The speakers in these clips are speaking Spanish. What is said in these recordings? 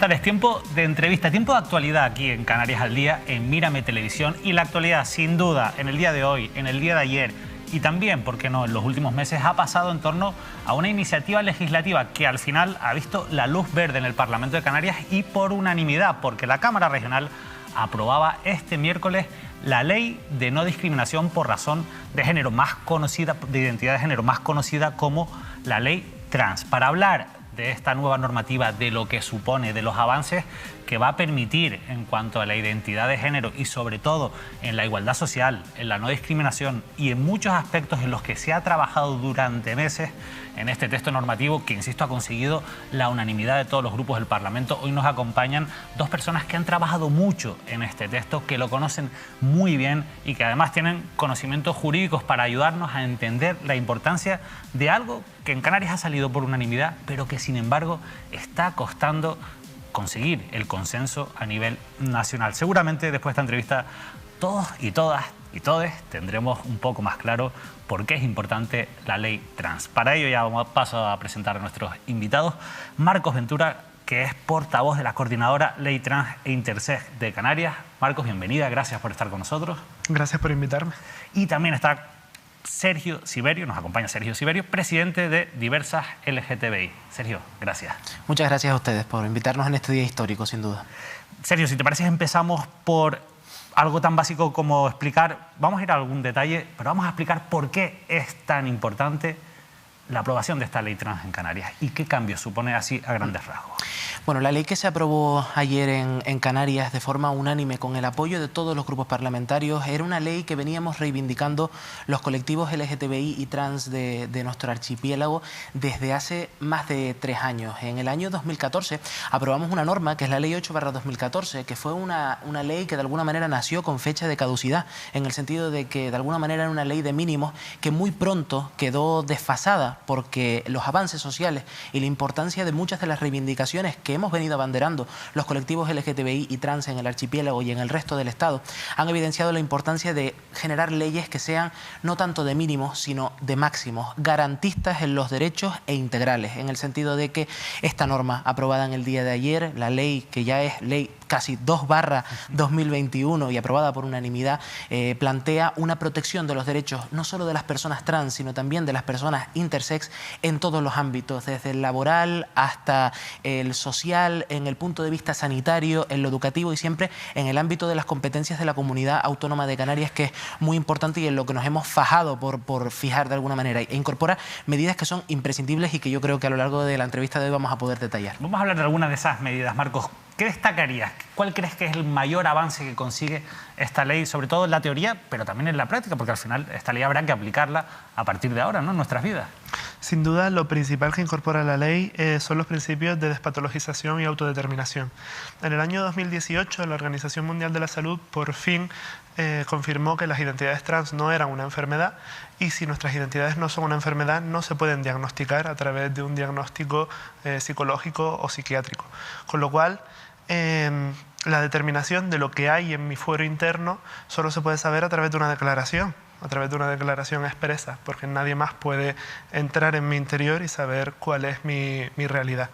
tardes. Tiempo de entrevista, tiempo de actualidad aquí en Canarias al Día, en Mírame Televisión. Y la actualidad, sin duda, en el día de hoy, en el día de ayer y también, ¿por qué no?, en los últimos meses, ha pasado en torno a una iniciativa legislativa que al final ha visto la luz verde en el Parlamento de Canarias y por unanimidad, porque la Cámara Regional aprobaba este miércoles la ley de no discriminación por razón de género, más conocida, de identidad de género, más conocida como la ley trans. Para hablar de esta nueva normativa, de lo que supone, de los avances que va a permitir en cuanto a la identidad de género y sobre todo en la igualdad social, en la no discriminación y en muchos aspectos en los que se ha trabajado durante meses en este texto normativo que, insisto, ha conseguido la unanimidad de todos los grupos del Parlamento. Hoy nos acompañan dos personas que han trabajado mucho en este texto, que lo conocen muy bien y que además tienen conocimientos jurídicos para ayudarnos a entender la importancia de algo que en Canarias ha salido por unanimidad, pero que sin embargo está costando conseguir el consenso a nivel nacional. Seguramente después de esta entrevista todos y todas y todes tendremos un poco más claro por qué es importante la ley trans. Para ello ya paso a presentar a nuestros invitados. Marcos Ventura, que es portavoz de la coordinadora Ley Trans e Intersex de Canarias. Marcos, bienvenida, gracias por estar con nosotros. Gracias por invitarme. Y también está Sergio Siberio, nos acompaña Sergio Siberio, presidente de Diversas LGTBI. Sergio, gracias. Muchas gracias a ustedes por invitarnos en este día histórico, sin duda. Sergio, si te parece, empezamos por algo tan básico como explicar, vamos a ir a algún detalle, pero vamos a explicar por qué es tan importante la aprobación de esta ley trans en Canarias y qué cambios supone así a grandes rasgos. Bueno, la ley que se aprobó ayer en Canarias de forma unánime con el apoyo de todos los grupos parlamentarios era una ley que veníamos reivindicando los colectivos LGTBI y trans de nuestro archipiélago desde hace más de 3 años. En el año 2014 aprobamos una norma que es la Ley 8/2014, que fue una ley que de alguna manera nació con fecha de caducidad, en el sentido de que de alguna manera era una ley de mínimos que muy pronto quedó desfasada porque los avances sociales y la importancia de muchas de las reivindicaciones que hemos venido abanderando los colectivos LGTBI y trans en el archipiélago y en el resto del Estado han evidenciado la importancia de generar leyes que sean no tanto de mínimos, sino de máximos, garantistas en los derechos e integrales, en el sentido de que esta norma aprobada en el día de ayer, la ley que ya es ley casi 2/2021 y aprobada por unanimidad, plantea una protección de los derechos no solo de las personas trans, sino también de las personas intersex en todos los ámbitos, desde el laboral hasta el social, en el punto de vista sanitario, en lo educativo y siempre en el ámbito de las competencias de la Comunidad Autónoma de Canarias, que es muy importante y en lo que nos hemos fajado por fijar de alguna manera, e incorpora medidas que son imprescindibles y que yo creo que a lo largo de la entrevista de hoy vamos a poder detallar. Vamos a hablar de algunas de esas medidas, Marcos. ¿Qué destacarías? ¿Cuál crees que es el mayor avance que consigue esta ley, sobre todo en la teoría, pero también en la práctica? Porque al final esta ley habrá que aplicarla a partir de ahora, ¿no?, en nuestras vidas. Sin duda, lo principal que incorpora la ley son los principios de despatologización y autodeterminación. En el año 2018, la Organización Mundial de la Salud por fin confirmó que las identidades trans no eran una enfermedad, y si nuestras identidades no son una enfermedad, no se pueden diagnosticar a través de un diagnóstico psicológico o psiquiátrico. Con lo cual, la determinación de lo que hay en mi fuero interno solo se puede saber a través de una declaración expresa, porque nadie más puede entrar en mi interior y saber cuál es mi realidad.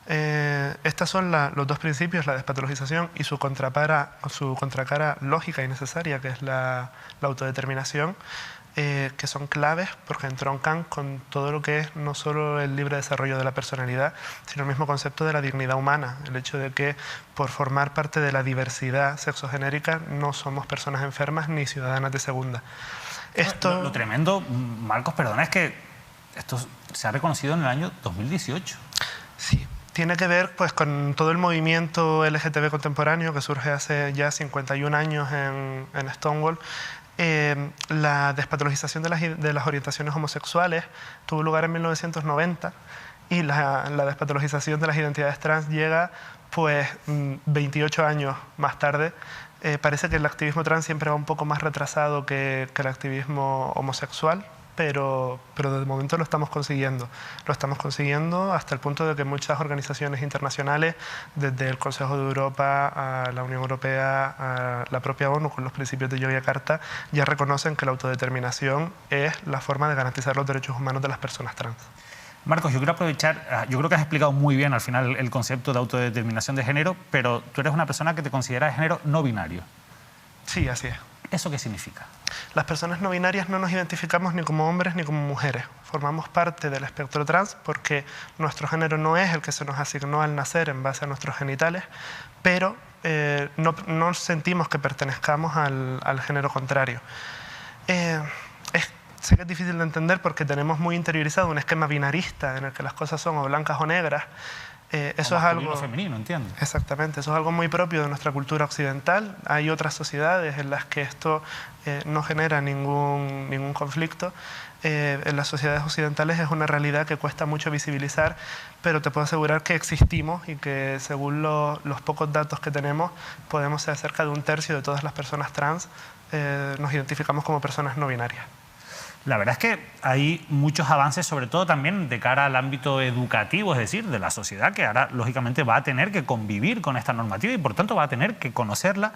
Estos son los dos principios, la despatologización y su contracara lógica y necesaria, que es la autodeterminación, que son claves porque entroncan con todo lo que es no solo el libre desarrollo de la personalidad, sino el mismo concepto de la dignidad humana, el hecho de que por formar parte de la diversidad sexogenérica no somos personas enfermas ni ciudadanas de segunda. Lo tremendo, Marcos, perdona, es que esto se ha reconocido en el año 2018. Sí. Tiene que ver pues, con todo el movimiento LGTB contemporáneo que surge hace ya 51 años en Stonewall. La despatologización de las orientaciones homosexuales tuvo lugar en 1990 y la despatologización de las identidades trans llega pues 28 años más tarde. Parece que el activismo trans siempre va un poco más retrasado que el activismo homosexual, pero de momento lo estamos consiguiendo. Lo estamos consiguiendo hasta el punto de que muchas organizaciones internacionales, desde el Consejo de Europa a la Unión Europea, a la propia ONU, con los principios de Yogyakarta, ya reconocen que la autodeterminación es la forma de garantizar los derechos humanos de las personas trans. Marcos, yo quiero aprovechar, yo creo que has explicado muy bien al final el concepto de autodeterminación de género, pero tú eres una persona que te considera de género no binario. Sí, así es. ¿Eso qué significa? Las personas no binarias no nos identificamos ni como hombres ni como mujeres. Formamos parte del espectro trans porque nuestro género no es el que se nos asignó al nacer en base a nuestros genitales, pero no sentimos que pertenezcamos al género contrario. Sé que es difícil de entender porque tenemos muy interiorizado un esquema binarista en el que las cosas son o blancas o negras. Eso es algo femenino, entiendo. Exactamente, eso es algo muy propio de nuestra cultura occidental. Hay otras sociedades en las que esto no genera ningún conflicto. En las sociedades occidentales es una realidad que cuesta mucho visibilizar, pero te puedo asegurar que existimos y que según los pocos datos que tenemos podemos ser cerca de 1/3 de todas las personas trans nos identificamos como personas no binarias. La verdad es que hay muchos avances, sobre todo también de cara al ámbito educativo, es decir, de la sociedad, que ahora lógicamente va a tener que convivir con esta normativa y por tanto va a tener que conocerla.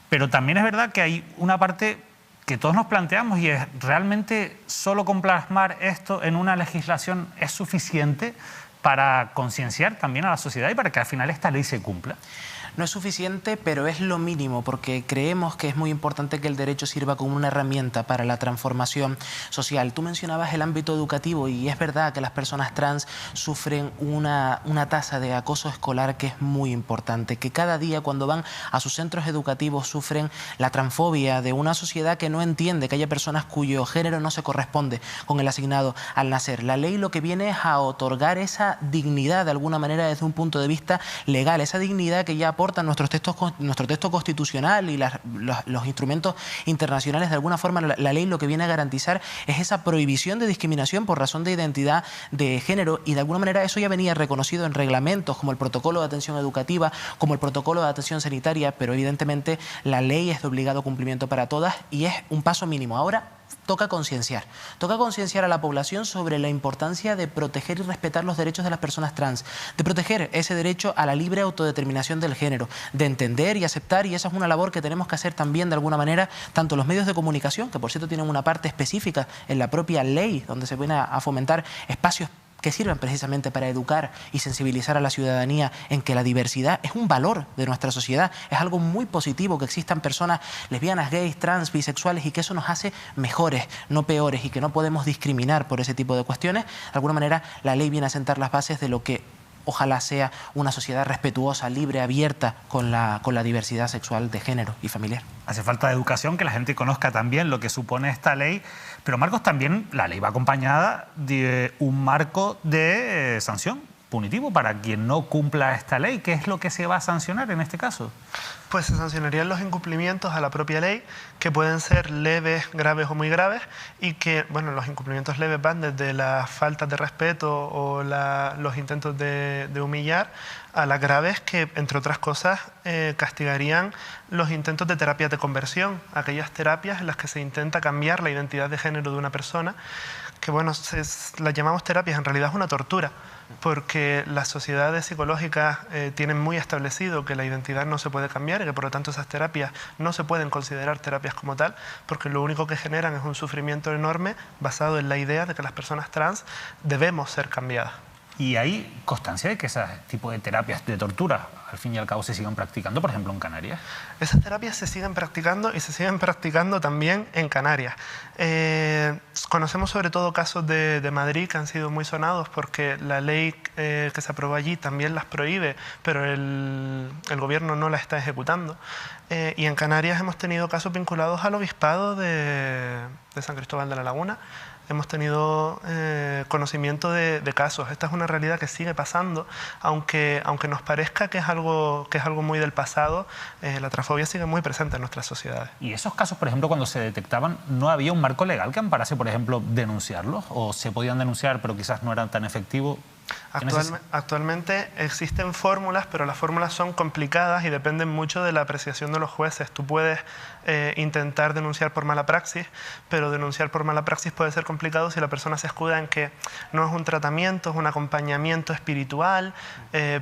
Pero también es verdad que hay una parte que todos nos planteamos y es, ¿realmente solo con plasmar esto en una legislación es suficiente para concienciar también a la sociedad y para que al final esta ley se cumpla? No es suficiente, pero es lo mínimo, porque creemos que es muy importante que el derecho sirva como una herramienta para la transformación social. Tú mencionabas el ámbito educativo y es verdad que las personas trans sufren una tasa de acoso escolar que es muy importante, que cada día cuando van a sus centros educativos sufren la transfobia de una sociedad que no entiende que haya personas cuyo género no se corresponde con el asignado al nacer. La ley lo que viene es a otorgar esa dignidad de alguna manera desde un punto de vista legal, esa dignidad que ya aporta nuestro texto constitucional y los instrumentos internacionales. De alguna forma la ley lo que viene a garantizar es esa prohibición de discriminación por razón de identidad de género, y de alguna manera eso ya venía reconocido en reglamentos como el protocolo de atención educativa, como el protocolo de atención sanitaria, pero evidentemente la ley es de obligado cumplimiento para todas y es un paso mínimo. Ahora toca concienciar a la población sobre la importancia de proteger y respetar los derechos de las personas trans, de proteger ese derecho a la libre autodeterminación del género, de entender y aceptar, y esa es una labor que tenemos que hacer también de alguna manera, tanto los medios de comunicación, que por cierto tienen una parte específica en la propia ley, donde se viene a fomentar espacios que sirven precisamente para educar y sensibilizar a la ciudadanía en que la diversidad es un valor de nuestra sociedad, es algo muy positivo que existan personas lesbianas, gays, trans, bisexuales, y que eso nos hace mejores, no peores, y que no podemos discriminar por ese tipo de cuestiones. De alguna manera la ley viene a sentar las bases de lo que ojalá sea una sociedad respetuosa, libre, abierta con la diversidad sexual de género y familiar. Hace falta educación, que la gente conozca también lo que supone esta ley, pero Marcos, también la ley va acompañada de un marco de sanción punitivo para quien no cumpla esta ley. ¿Qué es lo que se va a sancionar en este caso? Pues se sancionarían los incumplimientos a la propia ley, que pueden ser leves, graves o muy graves, y que, bueno, los incumplimientos leves van desde las faltas de respeto o los intentos de humillar, a las graves que, entre otras cosas, castigarían los intentos de terapias de conversión, aquellas terapias en las que se intenta cambiar la identidad de género de una persona, que, bueno, las llamamos terapias, en realidad es una tortura, porque las sociedades psicológicas tienen muy establecido que la identidad no se puede cambiar y que por lo tanto esas terapias no se pueden considerar terapias como tal, porque lo único que generan es un sufrimiento enorme basado en la idea de que las personas trans debemos ser cambiadas. ¿Y hay constancia de que ese tipo de terapias de tortura al fin y al cabo se siguen practicando, por ejemplo, en Canarias? Esas terapias se siguen practicando y se siguen practicando también en Canarias. Conocemos sobre todo casos de Madrid que han sido muy sonados porque la ley que se aprobó allí también las prohíbe, pero el gobierno no la está ejecutando. Y en Canarias hemos tenido casos vinculados al obispado de San Cristóbal de la Laguna. Hemos tenido conocimiento de casos. Esta es una realidad que sigue pasando, aunque nos parezca que es algo muy del pasado, la transfobia sigue muy presente en nuestras sociedades. ¿Y esos casos, por ejemplo, cuando se detectaban, no había un marco legal que amparase, por ejemplo, denunciarlos? ¿O se podían denunciar pero quizás no eran tan efectivos? Actualmente existen fórmulas, pero las fórmulas son complicadas y dependen mucho de la apreciación de los jueces. Tú puedes intentar denunciar por mala praxis, pero denunciar por mala praxis puede ser complicado si la persona se escuda en que no es un tratamiento, es un acompañamiento espiritual,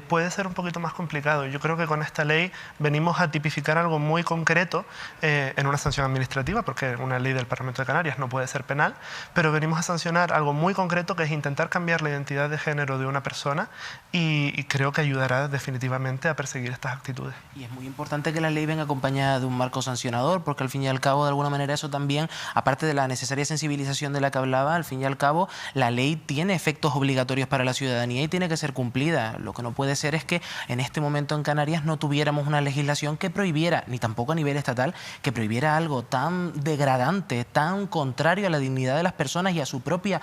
puede ser un poquito más complicado. Yo creo que con esta ley venimos a tipificar algo muy concreto en una sanción administrativa, porque una ley del Parlamento de Canarias no puede ser penal, pero venimos a sancionar algo muy concreto, que es intentar cambiar la identidad de género de una persona, y creo que ayudará definitivamente a perseguir estas actitudes. Y es muy importante que la ley venga acompañada de un marco sancionador, porque al fin y al cabo, de alguna manera, eso también, aparte de la necesaria sensibilización de la que hablaba, al fin y al cabo, la ley tiene efectos obligatorios para la ciudadanía y tiene que ser cumplida. Lo que no puede ser es que en este momento en Canarias no tuviéramos una legislación que prohibiera, ni tampoco a nivel estatal, que prohibiera algo tan degradante, tan contrario a la dignidad de las personas y a su propio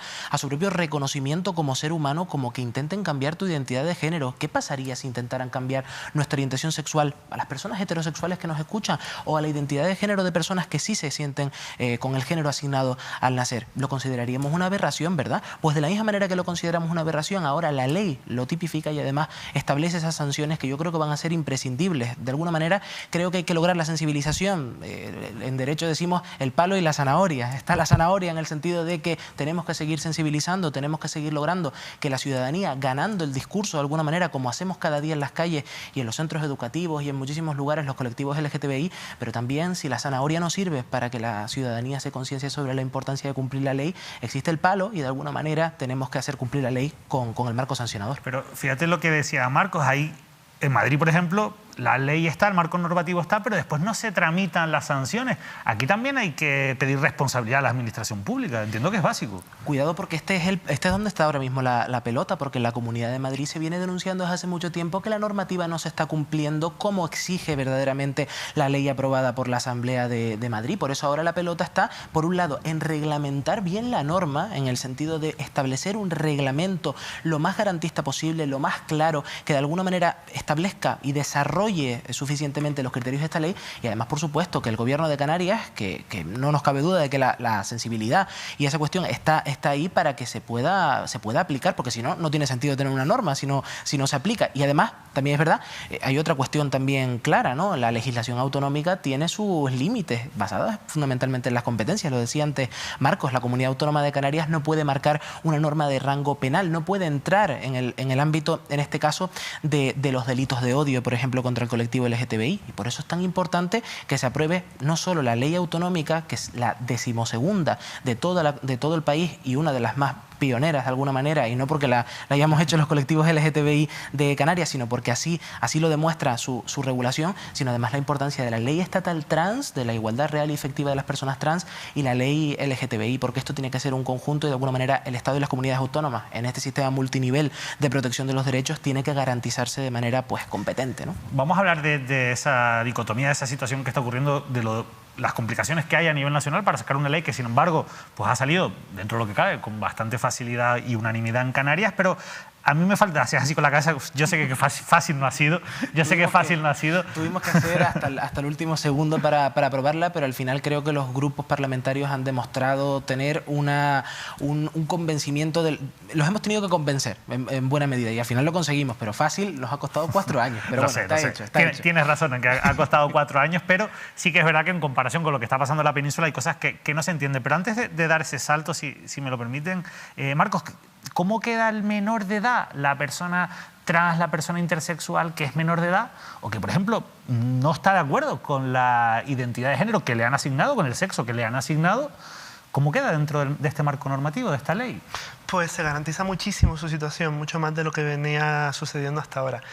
reconocimiento como ser humano, como que intenten cambiar tu identidad de género. ¿Qué pasaría si intentaran cambiar nuestra orientación sexual a las personas heterosexuales que nos escuchan, o a la identidad de género de personas que sí se sienten con el género asignado al nacer? Lo consideraríamos una aberración, ¿verdad? Pues de la misma manera que lo consideramos una aberración, ahora la ley lo tipifica y además establece esas sanciones que yo creo que van a ser imprescindibles. De alguna manera creo que hay que lograr la sensibilización. En derecho decimos el palo y la zanahoria. Está la zanahoria en el sentido de que tenemos que seguir sensibilizando, tenemos que seguir logrando que la ciudadanía, ganando el discurso de alguna manera, como hacemos cada día en las calles y en los centros educativos y en muchísimos lugares, los colectivos LGTBI, pero también si la zanahoria no sirve para que la ciudadanía se conciencie sobre la importancia de cumplir la ley, existe el palo y de alguna manera tenemos que hacer cumplir la ley con el marco sancionador. Pero fíjate lo que decía Marcos, ahí en Madrid, por ejemplo, la ley está, el marco normativo está, pero después no se tramitan las sanciones. Aquí también hay que pedir responsabilidad a la administración pública, entiendo que es básico. Cuidado, porque este es donde está ahora mismo la pelota, porque la Comunidad de Madrid se viene denunciando desde hace mucho tiempo que la normativa no se está cumpliendo como exige verdaderamente la ley aprobada por la Asamblea de Madrid. Por eso ahora la pelota está, por un lado, en reglamentar bien la norma, en el sentido de establecer un reglamento lo más garantista posible, lo más claro, que de alguna manera establezca y desarrolle suficientemente los criterios de esta ley, y además, por supuesto, que el Gobierno de Canarias, que no nos cabe duda de que la sensibilidad y esa cuestión está ahí para que se pueda aplicar, porque si no, no tiene sentido tener una norma si no se aplica. Y además, también es verdad, hay otra cuestión también clara, ¿no? La legislación autonómica tiene sus límites, basadas fundamentalmente en las competencias. Lo decía antes Marcos, la Comunidad Autónoma de Canarias no puede marcar una norma de rango penal, no puede entrar en el ámbito, en este caso, de los delitos de odio, por ejemplo, contra el colectivo LGTBI, y por eso es tan importante que se apruebe no solo la ley autonómica, que es la 12ª de todo el país y una de las más pioneras de alguna manera, y no porque la hayamos hecho los colectivos LGTBI de Canarias, sino porque así lo demuestra su regulación, sino además la importancia de la ley estatal trans, de la igualdad real y efectiva de las personas trans, y la ley LGTBI, porque esto tiene que ser un conjunto y de alguna manera el Estado y las comunidades autónomas en este sistema multinivel de protección de los derechos tiene que garantizarse de manera competente, ¿no? Vamos a hablar de esa dicotomía, de esa situación que está ocurriendo, las complicaciones que hay a nivel nacional para sacar una ley que, sin embargo, pues ha salido, dentro de lo que cabe, con bastante facilidad y unanimidad en Canarias, pero a mí me falta, así con la cabeza, yo sé que fácil no ha sido, Tuvimos que hacer hasta el último segundo para aprobarla, pero al final creo que los grupos parlamentarios han demostrado tener un convencimiento, los hemos tenido que convencer en buena medida, y al final lo conseguimos, pero fácil nos ha costado 4 años. Pero bueno, está hecho. Tienes razón en que ha costado 4 años, pero sí que es verdad que en comparación con lo que está pasando en la península hay cosas que no se entienden. Pero antes de dar ese salto, si me lo permiten, Marcos, ¿cómo queda el menor de edad, la persona trans, la persona intersexual que es menor de edad o que, por ejemplo, no está de acuerdo con la identidad de género que le han asignado, con el sexo que le han asignado? ¿Cómo queda dentro de este marco normativo, de esta ley? Pues se garantiza muchísimo su situación, mucho más de lo que venía sucediendo hasta ahora.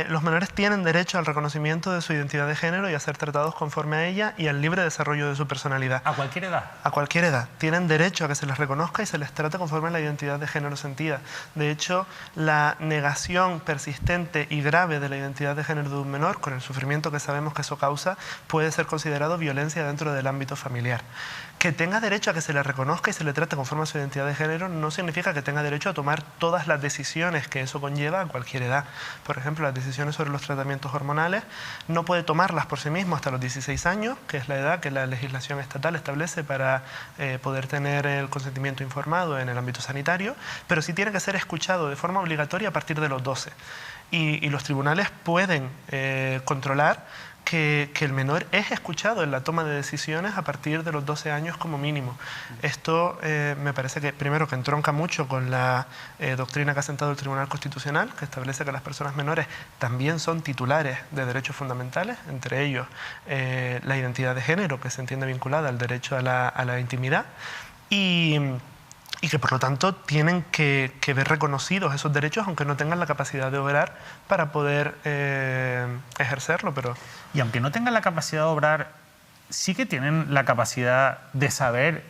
Los menores tienen derecho al reconocimiento de su identidad de género y a ser tratados conforme a ella y al libre desarrollo de su personalidad. ¿A cualquier edad? A cualquier edad. Tienen derecho a que se les reconozca y se les trate conforme a la identidad de género sentida. De hecho, la negación persistente y grave de la identidad de género de un menor, con el sufrimiento que sabemos que eso causa, puede ser considerado violencia dentro del ámbito familiar. Que tenga derecho a que se le reconozca y se le trate conforme a su identidad de género no significa que tenga derecho a tomar todas las decisiones que eso conlleva a cualquier edad. Por ejemplo, las decisiones sobre los tratamientos hormonales no puede tomarlas por sí mismo hasta los 16 años, que es la edad que la legislación estatal establece para poder tener el consentimiento informado en el ámbito sanitario, pero sí tiene que ser escuchado de forma obligatoria a partir de los 12. Y los tribunales pueden controlar que el menor es escuchado en la toma de decisiones a partir de los 12 años como mínimo. Esto me parece que, primero, que entronca mucho con la doctrina que ha sentado el Tribunal Constitucional, que establece que las personas menores también son titulares de derechos fundamentales, entre ellos la identidad de género, que se entiende vinculada al derecho a la intimidad, y que por lo tanto tienen que ver reconocidos esos derechos aunque no tengan la capacidad de obrar para poder ejercerlo. Y aunque no tengan la capacidad de obrar, sí que tienen la capacidad de saber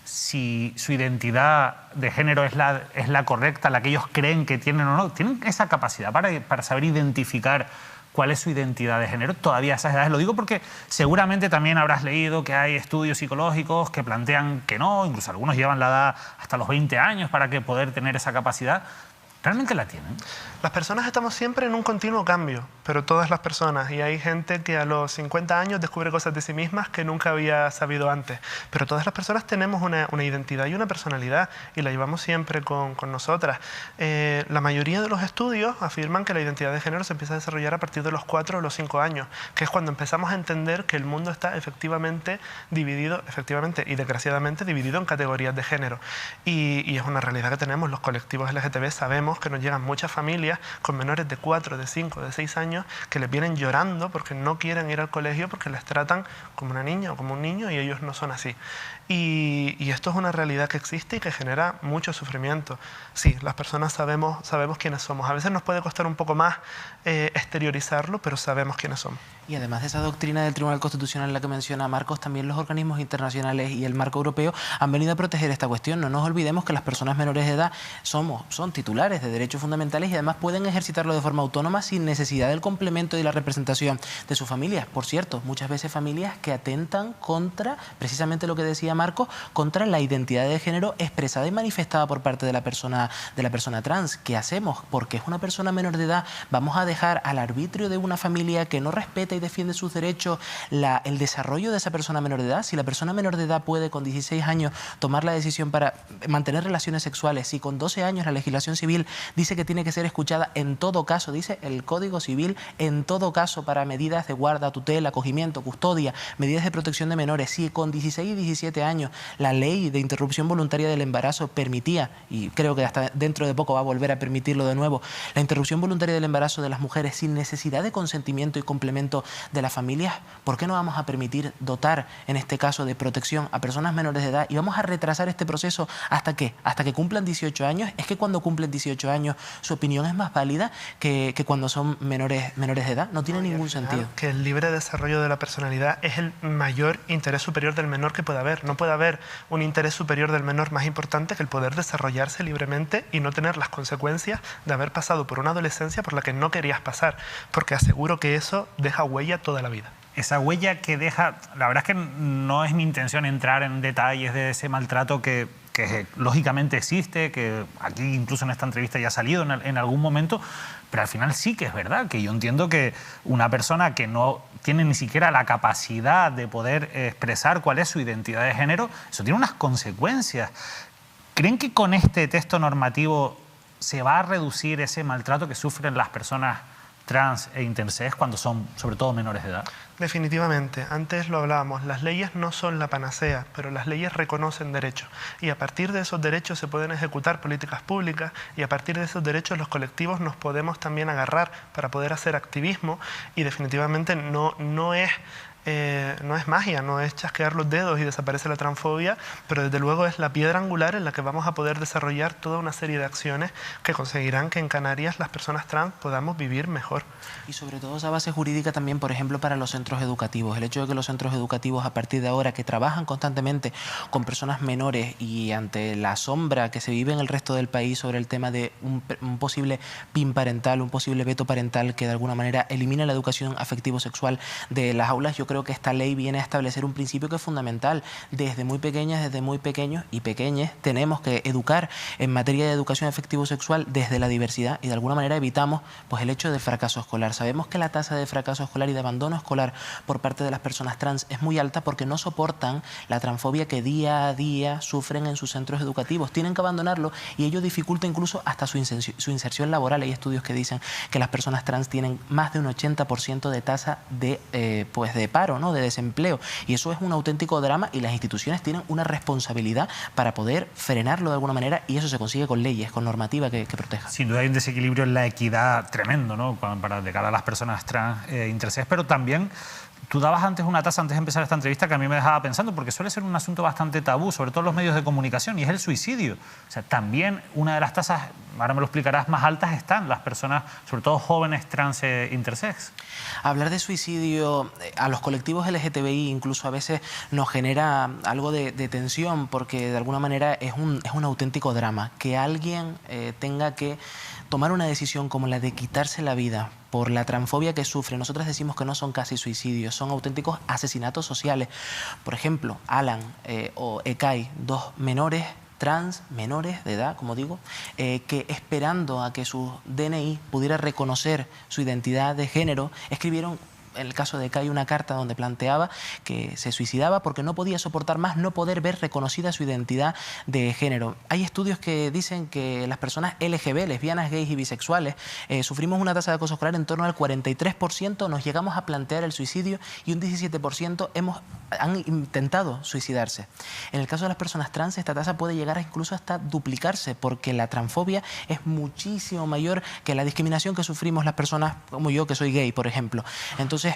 si su identidad de género es la correcta, la que ellos creen que tienen o no. Tienen esa capacidad para saber identificar cuál es su identidad de género todavía a esas edades. Lo digo porque seguramente también habrás leído que hay estudios psicológicos que plantean que no, incluso algunos llevan la edad hasta los 20 años para que poder tener esa capacidad. ¿Realmente la tienen? Las personas estamos siempre en un continuo cambio, pero todas las personas. Y hay gente que a los 50 años descubre cosas de sí mismas que nunca había sabido antes. Pero todas las personas tenemos una identidad y una personalidad y la llevamos siempre con nosotras. La mayoría de los estudios afirman que la identidad de género se empieza a desarrollar a partir de los 4 o los 5 años, que es cuando empezamos a entender que el mundo está efectivamente dividido, y desgraciadamente dividido en categorías de género. Y es una realidad que tenemos. Los colectivos LGTB sabemos que nos llegan muchas familias con menores de 4, de 5, de 6 años que les vienen llorando porque no quieren ir al colegio porque les tratan como una niña o como un niño y ellos no son así. Y esto es una realidad que existe y que genera mucho sufrimiento. Sí, las personas sabemos quiénes somos. A veces nos puede costar un poco más exteriorizarlo, pero sabemos quiénes somos. Y además de esa doctrina del Tribunal Constitucional en la que menciona Marcos, también los organismos internacionales y el marco europeo han venido a proteger esta cuestión. No nos olvidemos que las personas menores de edad son titulares de derechos fundamentales y además pueden ejercitarlo de forma autónoma sin necesidad del complemento y la representación de sus familias. Por cierto, muchas veces familias que atentan contra, precisamente lo que decía Marcos, contra la identidad de género expresada y manifestada por parte de la persona trans. ¿Qué hacemos? Porque es una persona menor de edad, vamos a dejar al arbitrio de una familia que no respeta y defiende sus derechos el desarrollo de esa persona menor de edad. Si la persona menor de edad puede con 16 años tomar la decisión para mantener relaciones sexuales, si con 12 años la legislación civil dice que tiene que ser escuchada en todo caso, dice el Código Civil, en todo caso para medidas de guarda, tutela, acogimiento, custodia, medidas de protección de menores, si con 16 y 17 años la ley de interrupción voluntaria del embarazo permitía, y creo que hasta dentro de poco va a volver a permitirlo de nuevo, la interrupción voluntaria del embarazo de las mujeres sin necesidad de consentimiento y complemento de las familias, ¿por qué no vamos a permitir dotar, en este caso, de protección a personas menores de edad y vamos a retrasar este proceso hasta qué? Hasta que cumplan 18 años. Es que cuando cumplen 18 años su opinión es más válida que cuando son menores de edad. No tiene ningún sentido. Que el libre desarrollo de la personalidad es el mayor interés superior del menor que puede haber. No puede haber un interés superior del menor más importante que el poder desarrollarse libremente y no tener las consecuencias de haber pasado por una adolescencia por la que no querías pasar, porque aseguro que eso deja huella toda la vida. Esa huella que deja, la verdad es que no es mi intención entrar en detalles de ese maltrato que lógicamente existe, que aquí incluso en esta entrevista ya ha salido en algún momento, pero al final sí que es verdad, que yo entiendo que una persona que no tiene ni siquiera la capacidad de poder expresar cuál es su identidad de género, eso tiene unas consecuencias. ¿Creen que con este texto normativo se va a reducir ese maltrato que sufren las personas trans e intersex cuando son, sobre todo, menores de edad? Definitivamente. Antes lo hablábamos, las leyes no son la panacea, pero las leyes reconocen derechos y a partir de esos derechos se pueden ejecutar políticas públicas y a partir de esos derechos los colectivos nos podemos también agarrar para poder hacer activismo y definitivamente no es magia, no es chasquear los dedos y desaparece la transfobia, pero desde luego es la piedra angular en la que vamos a poder desarrollar toda una serie de acciones que conseguirán que en Canarias las personas trans podamos vivir mejor. Y sobre todo esa base jurídica también, por ejemplo, para los centros educativos. El hecho de que los centros educativos a partir de ahora, que trabajan constantemente con personas menores y ante la sombra que se vive en el resto del país sobre el tema de un posible PIN parental, un posible veto parental que de alguna manera elimina la educación afectivo-sexual de las aulas, yo creo creo que esta ley viene a establecer un principio que es fundamental. Desde muy pequeñas, desde muy pequeños y pequeñas, tenemos que educar en materia de educación afectivo-sexual desde la diversidad y de alguna manera evitamos pues, el hecho del fracaso escolar. Sabemos que la tasa de fracaso escolar y de abandono escolar por parte de las personas trans es muy alta porque no soportan la transfobia que día a día sufren en sus centros educativos. Tienen que abandonarlo y ello dificulta incluso hasta su inserción laboral. Hay estudios que dicen que las personas trans tienen más de un 80% de tasa de paro, ¿no? De desempleo. Y eso es un auténtico drama y las instituciones tienen una responsabilidad para poder frenarlo de alguna manera y eso se consigue con leyes, con normativa que proteja. Sin duda hay un desequilibrio en la equidad tremendo, ¿no? De cara a las personas trans intersex, pero también tú dabas antes una tasa, antes de empezar esta entrevista, que a mí me dejaba pensando, porque suele ser un asunto bastante tabú, sobre todo en los medios de comunicación, y es el suicidio. O sea, también una de las tasas, ahora me lo explicarás, más altas están las personas, sobre todo jóvenes trans intersex. Hablar de suicidio a los colectivos LGTBI incluso a veces nos genera algo de tensión, porque de alguna manera es un auténtico drama. Que alguien tenga que tomar una decisión como la de quitarse la vida por la transfobia que sufre. Nosotros decimos que no son casi suicidios, son auténticos asesinatos sociales. Por ejemplo, Alan o Ekai, dos menores trans, menores de edad, como digo, que esperando a que su DNI pudiera reconocer su identidad de género, escribieron, en el caso de Kai, una carta donde planteaba que se suicidaba porque no podía soportar más no poder ver reconocida su identidad de género. Hay estudios que dicen que las personas LGB, lesbianas, gays y bisexuales, sufrimos una tasa de acoso escolar en torno al 43%, nos llegamos a plantear el suicidio y un 17% han intentado suicidarse. En el caso de las personas trans, esta tasa puede llegar incluso hasta duplicarse porque la transfobia es muchísimo mayor que la discriminación que sufrimos las personas como yo, que soy gay, por ejemplo. Entonces,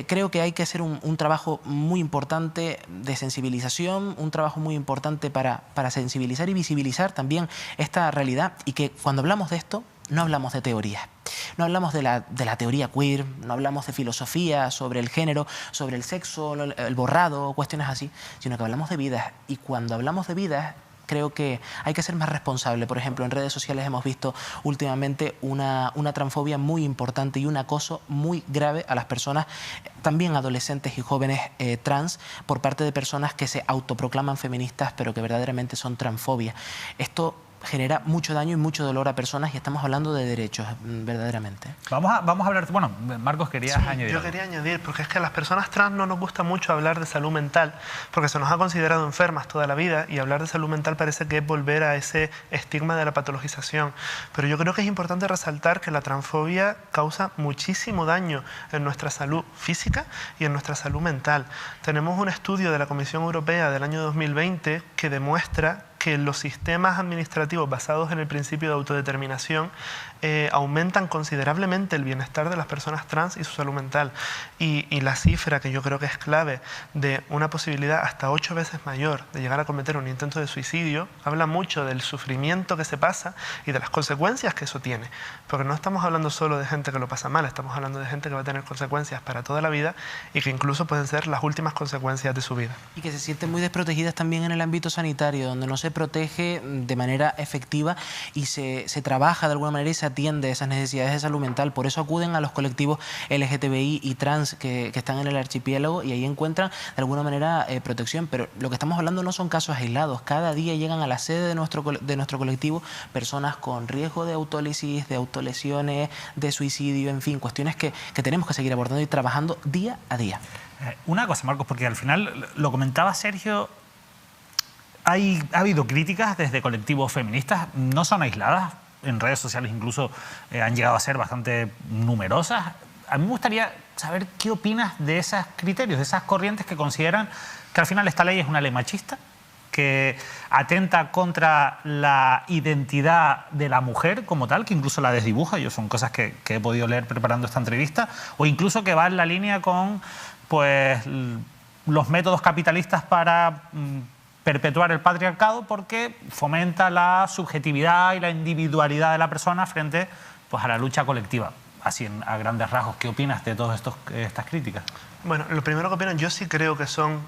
creo que hay que hacer un trabajo muy importante de sensibilización, un trabajo muy importante para sensibilizar y visibilizar también esta realidad y que cuando hablamos de esto no hablamos de teoría. No hablamos de la teoría queer, no hablamos de filosofía sobre el género, sobre el sexo, el borrado, cuestiones así, sino que hablamos de vidas. Y cuando hablamos de vidas, creo que hay que ser más responsable. Por ejemplo, en redes sociales hemos visto últimamente una transfobia muy importante y un acoso muy grave a las personas, también adolescentes y jóvenes trans, por parte de personas que se autoproclaman feministas, pero que verdaderamente son transfobia. Esto genera mucho daño y mucho dolor a personas y estamos hablando de derechos, verdaderamente. Vamos a hablar... Bueno, Marcos, querías añadir. Yo quería añadir, porque es que a las personas trans no nos gusta mucho hablar de salud mental, porque se nos ha considerado enfermas toda la vida y hablar de salud mental parece que es volver a ese estigma de la patologización. Pero yo creo que es importante resaltar que la transfobia causa muchísimo daño en nuestra salud física y en nuestra salud mental. Tenemos un estudio de la Comisión Europea del año 2020 que demuestra que los sistemas administrativos basados en el principio de autodeterminación aumentan considerablemente el bienestar de las personas trans y su salud mental. Y la cifra que yo creo que es clave de una posibilidad hasta 8 veces mayor de llegar a cometer un intento de suicidio habla mucho del sufrimiento que se pasa y de las consecuencias que eso tiene. Porque no estamos hablando solo de gente que lo pasa mal, estamos hablando de gente que va a tener consecuencias para toda la vida y que incluso pueden ser las últimas consecuencias de su vida. Y que se sienten muy desprotegidas también en el ámbito sanitario, donde no se protege de manera efectiva y se trabaja de alguna manera y se atiende esas necesidades de salud mental. Por eso acuden a los colectivos LGTBI y trans que están en el archipiélago y ahí encuentran de alguna manera protección. Pero lo que estamos hablando no son casos aislados. Cada día llegan a la sede de nuestro colectivo personas con riesgo de autólisis, de autolesiones, de suicidio, en fin, cuestiones que tenemos que seguir abordando y trabajando día a día. Una cosa, Marcos, porque al final, lo comentaba Sergio, ha habido críticas desde colectivos feministas, no son aisladas, en redes sociales incluso han llegado a ser bastante numerosas. A mí me gustaría saber qué opinas de esos criterios, de esas corrientes que consideran que al final esta ley es una ley machista, que atenta contra la identidad de la mujer como tal, que incluso la desdibuja. Yo son cosas que he podido leer preparando esta entrevista, o incluso que va en la línea con pues, los métodos capitalistas para perpetuar el patriarcado, porque fomenta la subjetividad y la individualidad de la persona frente pues, a la lucha colectiva. Así, a grandes rasgos, ¿qué opinas de todas estas críticas? Bueno, lo primero que opino, yo sí creo que son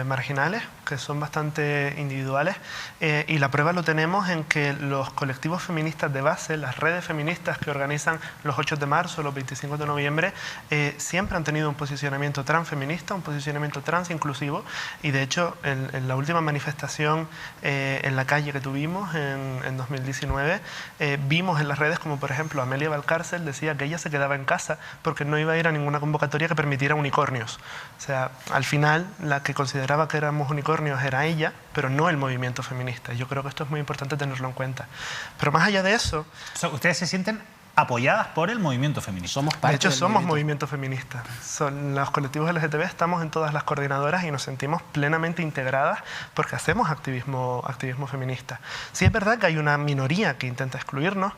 marginales, que son bastante individuales, y la prueba lo tenemos en que los colectivos feministas de base, las redes feministas que organizan los 8 de marzo, los 25 de noviembre, siempre han tenido un posicionamiento transfeminista, un posicionamiento transinclusivo, y de hecho en la última manifestación en la calle que tuvimos en 2019, vimos en las redes como por ejemplo Amelia Valcárcel decía que ella se quedaba en casa porque no iba a ir a ninguna convocatoria que permitiera unicornios. O sea, al final la que consideraba que éramos unicornios era ella, pero no el movimiento feminista. Yo creo que esto es muy importante tenerlo en cuenta. Pero más allá de eso... O sea, ¿ustedes se sienten apoyadas por el movimiento feminista? Somos parte de hecho, del somos movimiento feminista. Los colectivos LGTB estamos en todas las coordinadoras y nos sentimos plenamente integradas porque hacemos activismo feminista. Sí es verdad que hay una minoría que intenta excluirnos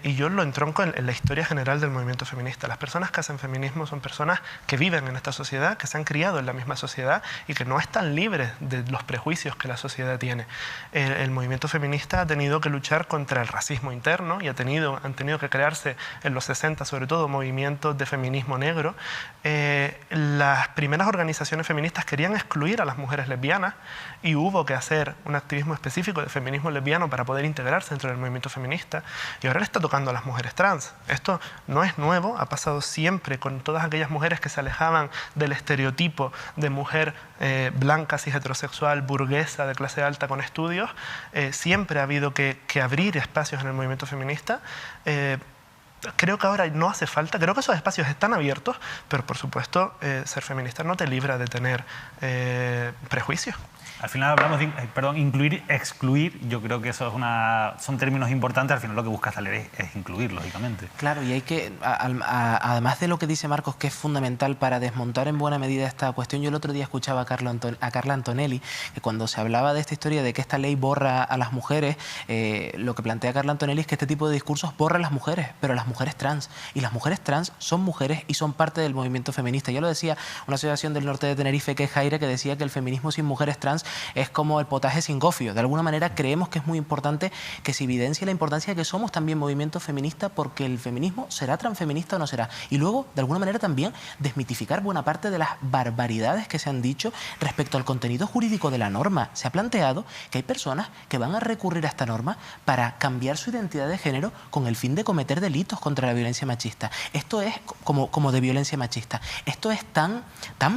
y yo lo entronco en la historia general del movimiento feminista. Las personas que hacen feminismo son personas que viven en esta sociedad, que se han criado en la misma sociedad y que no están libres de los prejuicios que la sociedad tiene. El movimiento feminista ha tenido que luchar contra el racismo interno y han tenido que crearse en los 60, sobre todo, movimientos de feminismo negro. Las primeras organizaciones feministas querían excluir a las mujeres lesbianas y hubo que hacer un activismo específico de feminismo lesbiano para poder integrarse dentro del movimiento feminista. Y ahora le está tocando a las mujeres trans. Esto no es nuevo, ha pasado siempre con todas aquellas mujeres que se alejaban del estereotipo de mujer blanca, cis heterosexual, burguesa, de clase alta con estudios. Siempre ha habido que abrir espacios en el movimiento feminista. Creo que ahora no hace falta, creo que esos espacios están abiertos, pero por supuesto ser feminista no te libra de tener prejuicios. Al final hablamos de, incluir, excluir, yo creo que eso es son términos importantes, al final lo que busca esta ley es incluir, lógicamente. Claro, y hay que, además de lo que dice Marcos, que es fundamental para desmontar en buena medida esta cuestión, yo el otro día escuchaba a Carla Antonelli, que cuando se hablaba de esta historia de que esta ley borra a las mujeres, lo que plantea Carla Antonelli es que este tipo de discursos borra a las mujeres, pero a las mujeres trans, y las mujeres trans son mujeres y son parte del movimiento feminista. Ya lo decía una asociación del norte de Tenerife, que es Jaire, que decía que el feminismo sin mujeres trans es como el potaje sin gofio. De alguna manera creemos que es muy importante que se evidencie la importancia de que somos también movimiento feminista, porque el feminismo será transfeminista o no será. Y luego, de alguna manera también, desmitificar buena parte de las barbaridades que se han dicho respecto al contenido jurídico de la norma. Se ha planteado que hay personas que van a recurrir a esta norma para cambiar su identidad de género con el fin de cometer delitos contra la violencia machista. Esto es como de violencia machista. Esto es tan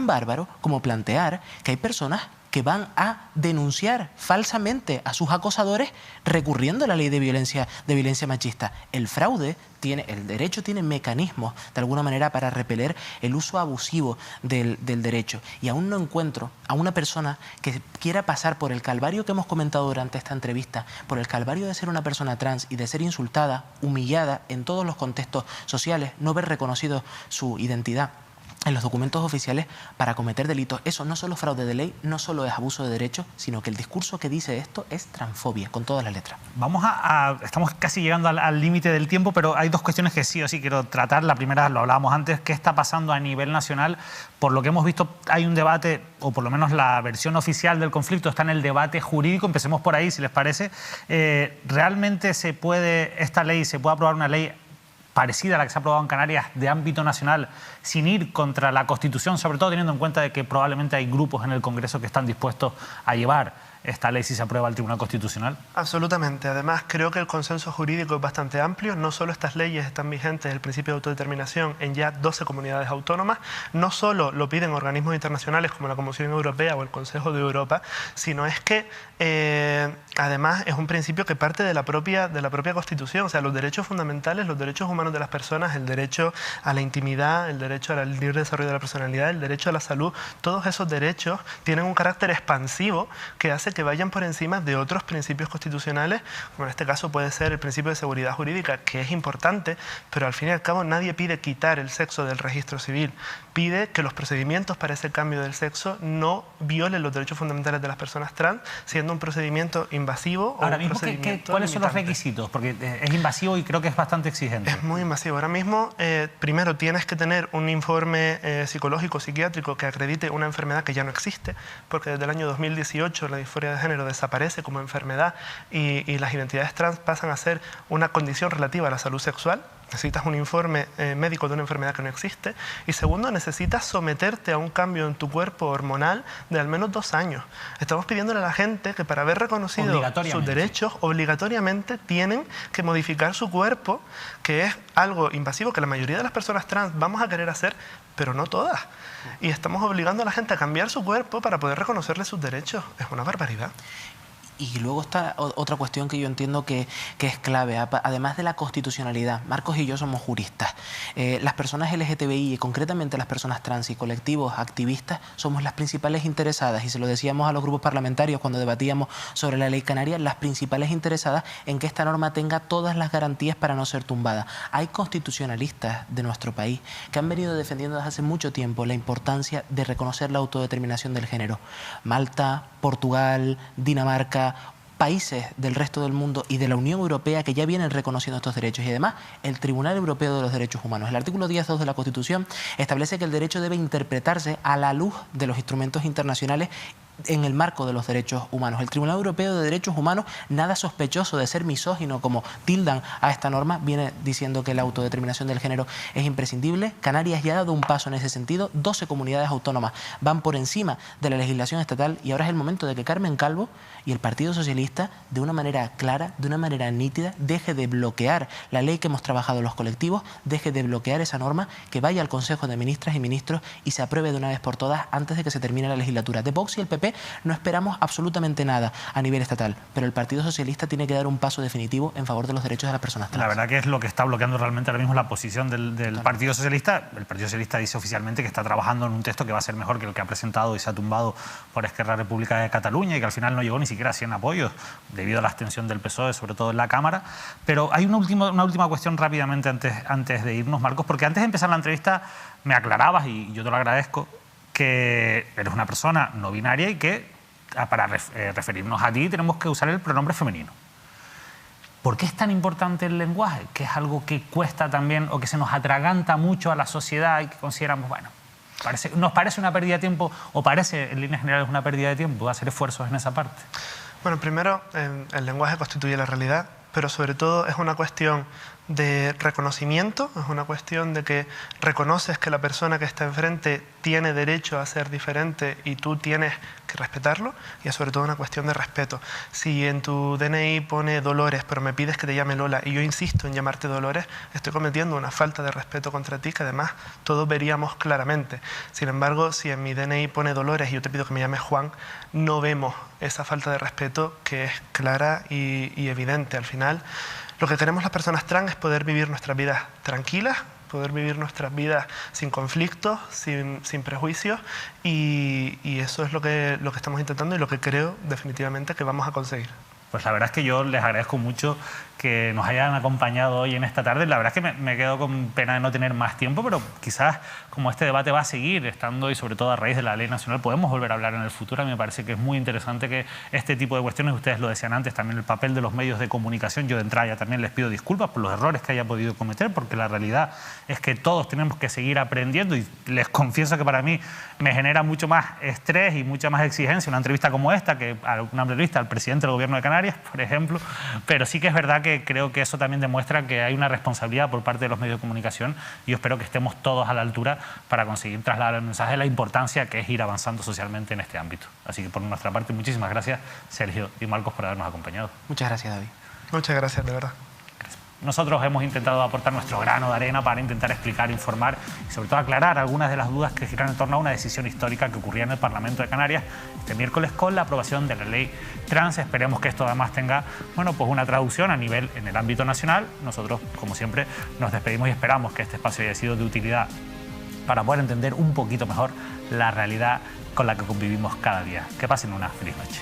bárbaro como plantear que hay personas que van a denunciar falsamente a sus acosadores recurriendo a la ley de violencia machista. El derecho tiene mecanismos, de alguna manera, para repeler el uso abusivo del derecho. Y aún no encuentro a una persona que quiera pasar por el calvario que hemos comentado durante esta entrevista, por el calvario de ser una persona trans y de ser insultada, humillada en todos los contextos sociales, no ver reconocido su identidad en los documentos oficiales para cometer delitos. Eso no solo es fraude de ley, no solo es abuso de derechos, sino que el discurso que dice esto es transfobia, con todas las letras. Estamos casi llegando al límite del tiempo, pero hay dos cuestiones que sí o sí quiero tratar. La primera, lo hablábamos antes, ¿qué está pasando a nivel nacional? Por lo que hemos visto, hay un debate, o por lo menos la versión oficial del conflicto está en el debate jurídico. Empecemos por ahí, si les parece. ¿Realmente se puede aprobar una ley parecida a la que se ha aprobado en Canarias de ámbito nacional sin ir contra la Constitución, sobre todo teniendo en cuenta de que probablemente hay grupos en el Congreso que están dispuestos a llevar esta ley si se aprueba al Tribunal Constitucional? Absolutamente. Además, creo que el consenso jurídico es bastante amplio. No solo estas leyes están vigentes, el principio de autodeterminación, en ya 12 comunidades autónomas. No solo lo piden organismos internacionales como la Comisión Europea o el Consejo de Europa, sino es que además es un principio que parte de la propia Constitución. O sea, los derechos fundamentales, los derechos humanos de las personas, el derecho a la intimidad, el derecho al libre desarrollo de la personalidad, el derecho a la salud, todos esos derechos tienen un carácter expansivo que hace que vayan por encima de otros principios constitucionales, como en este caso puede ser el principio de seguridad jurídica, que es importante, pero al fin y al cabo nadie pide quitar el sexo del registro civil. Pide que los procedimientos para ese cambio del sexo no violen los derechos fundamentales de las personas trans, siendo un procedimiento invasivo o un procedimiento ¿cuáles son los limitante. Requisitos? Porque es invasivo y creo que es bastante exigente. Es muy invasivo. Ahora mismo, primero tienes que tener un informe psicológico, psiquiátrico que acredite una enfermedad que ya no existe, porque desde el año 2018 la disforia de género desaparece como enfermedad y las identidades trans pasan a ser una condición relativa a la salud sexual. necesitas un informe médico de una enfermedad que no existe. Y segundo, necesitas someterte a un cambio en tu cuerpo hormonal de al menos 2 años. Estamos pidiéndole a la gente que para haber reconocido sus derechos, obligatoriamente tienen que modificar su cuerpo, que es algo invasivo que la mayoría de las personas trans vamos a querer hacer, pero no todas. Y estamos obligando a la gente a cambiar su cuerpo para poder reconocerle sus derechos. Es una barbaridad. Y luego está otra cuestión que yo entiendo que es clave, además de la constitucionalidad. Marcos y yo somos juristas. Las personas LGTBI, y concretamente las personas trans y colectivos activistas, somos las principales interesadas, y se lo decíamos a los grupos parlamentarios cuando debatíamos sobre la ley canaria, las principales interesadas en que esta norma tenga todas las garantías para no ser tumbada. Hay constitucionalistas de nuestro país que han venido defendiendo desde hace mucho tiempo la importancia de reconocer la autodeterminación del género. Malta, Portugal, Dinamarca, países del resto del mundo y de la Unión Europea que ya vienen reconociendo estos derechos. Y además, el Tribunal Europeo de los Derechos Humanos. El artículo 10.2 de la Constitución establece que el derecho debe interpretarse a la luz de los instrumentos internacionales en el marco de los derechos humanos. El Tribunal Europeo de Derechos Humanos, nada sospechoso de ser misógino como tildan a esta norma, viene diciendo que la autodeterminación del género es imprescindible. Canarias ya ha dado un paso en ese sentido. 12 comunidades autónomas van por encima de la legislación estatal, y ahora es el momento de que Carmen Calvo y el Partido Socialista, de una manera clara, de una manera nítida, deje de bloquear la ley que hemos trabajado los colectivos, deje de bloquear esa norma, que vaya al Consejo de Ministras y Ministros y se apruebe de una vez por todas antes de que se termine la legislatura. De Vox y el PP no esperamos absolutamente nada a nivel estatal, pero el Partido Socialista tiene que dar un paso definitivo en favor de los derechos de las personas trans. La verdad que es lo que está bloqueando realmente ahora mismo la posición del Partido Socialista. El Partido Socialista dice oficialmente que está trabajando en un texto que va a ser mejor que el que ha presentado y se ha tumbado por Esquerra República de Cataluña, y que al final no llegó ni siquiera a 100 apoyos debido a la abstención del PSOE, sobre todo en la Cámara. Pero hay una última cuestión rápidamente antes de irnos, Marcos, porque antes de empezar la entrevista me aclarabas, y yo te lo agradezco, que eres una persona no binaria y que para referirnos a ti tenemos que usar el pronombre femenino. ¿Por qué es tan importante el lenguaje? Que es algo que cuesta también, o que se nos atraganta mucho a la sociedad y que consideramos, bueno, nos parece una pérdida de tiempo, o parece en líneas generales una pérdida de tiempo hacer esfuerzos en esa parte. Bueno, primero, el lenguaje constituye la realidad, pero sobre todo es una cuestión de reconocimiento, es una cuestión de que reconoces que la persona que está enfrente tiene derecho a ser diferente y tú tienes que respetarlo, y es sobre todo una cuestión de respeto. Si en tu DNI pone Dolores, pero me pides que te llame Lola y yo insisto en llamarte Dolores, estoy cometiendo una falta de respeto contra ti que además todos veríamos claramente. Sin embargo, si en mi DNI pone Dolores y yo te pido que me llames Juan, no vemos esa falta de respeto que es clara y evidente. Al final, lo que queremos las personas trans es poder vivir nuestras vidas tranquilas, poder vivir nuestras vidas sin conflictos, sin prejuicios, y eso es lo que estamos intentando y lo que creo definitivamente que vamos a conseguir. Pues la verdad es que yo les agradezco mucho que nos hayan acompañado hoy en esta tarde. La verdad es que me quedo con pena de no tener más tiempo, pero quizás como este debate va a seguir estando, y sobre todo a raíz de la ley nacional, podemos volver a hablar en el futuro. A mí me parece que es muy interesante que este tipo de cuestiones, ustedes lo decían antes, también el papel de los medios de comunicación. Yo de entrada ya también les pido disculpas por los errores que haya podido cometer, porque la realidad es que todos tenemos que seguir aprendiendo, y les confieso que para mí me genera mucho más estrés y mucha más exigencia una entrevista como esta que una entrevista al presidente del Gobierno de Canarias, por ejemplo. Pero sí que es verdad que creo que eso también demuestra que hay una responsabilidad por parte de los medios de comunicación, y yo espero que estemos todos a la altura para conseguir trasladar el mensaje de la importancia que es ir avanzando socialmente en este ámbito. Así que por nuestra parte, muchísimas gracias, Sergio y Marcos, por habernos acompañado. Muchas gracias, David. Muchas gracias, de verdad. Nosotros hemos intentado aportar nuestro grano de arena para intentar explicar, informar y sobre todo aclarar algunas de las dudas que giran en torno a una decisión histórica que ocurría en el Parlamento de Canarias este miércoles con la aprobación de la ley trans. Esperemos que esto además tenga, bueno, pues una traducción a nivel en el ámbito nacional. Nosotros, como siempre, nos despedimos y esperamos que este espacio haya sido de utilidad para poder entender un poquito mejor la realidad con la que convivimos cada día. Que pasen una feliz noche.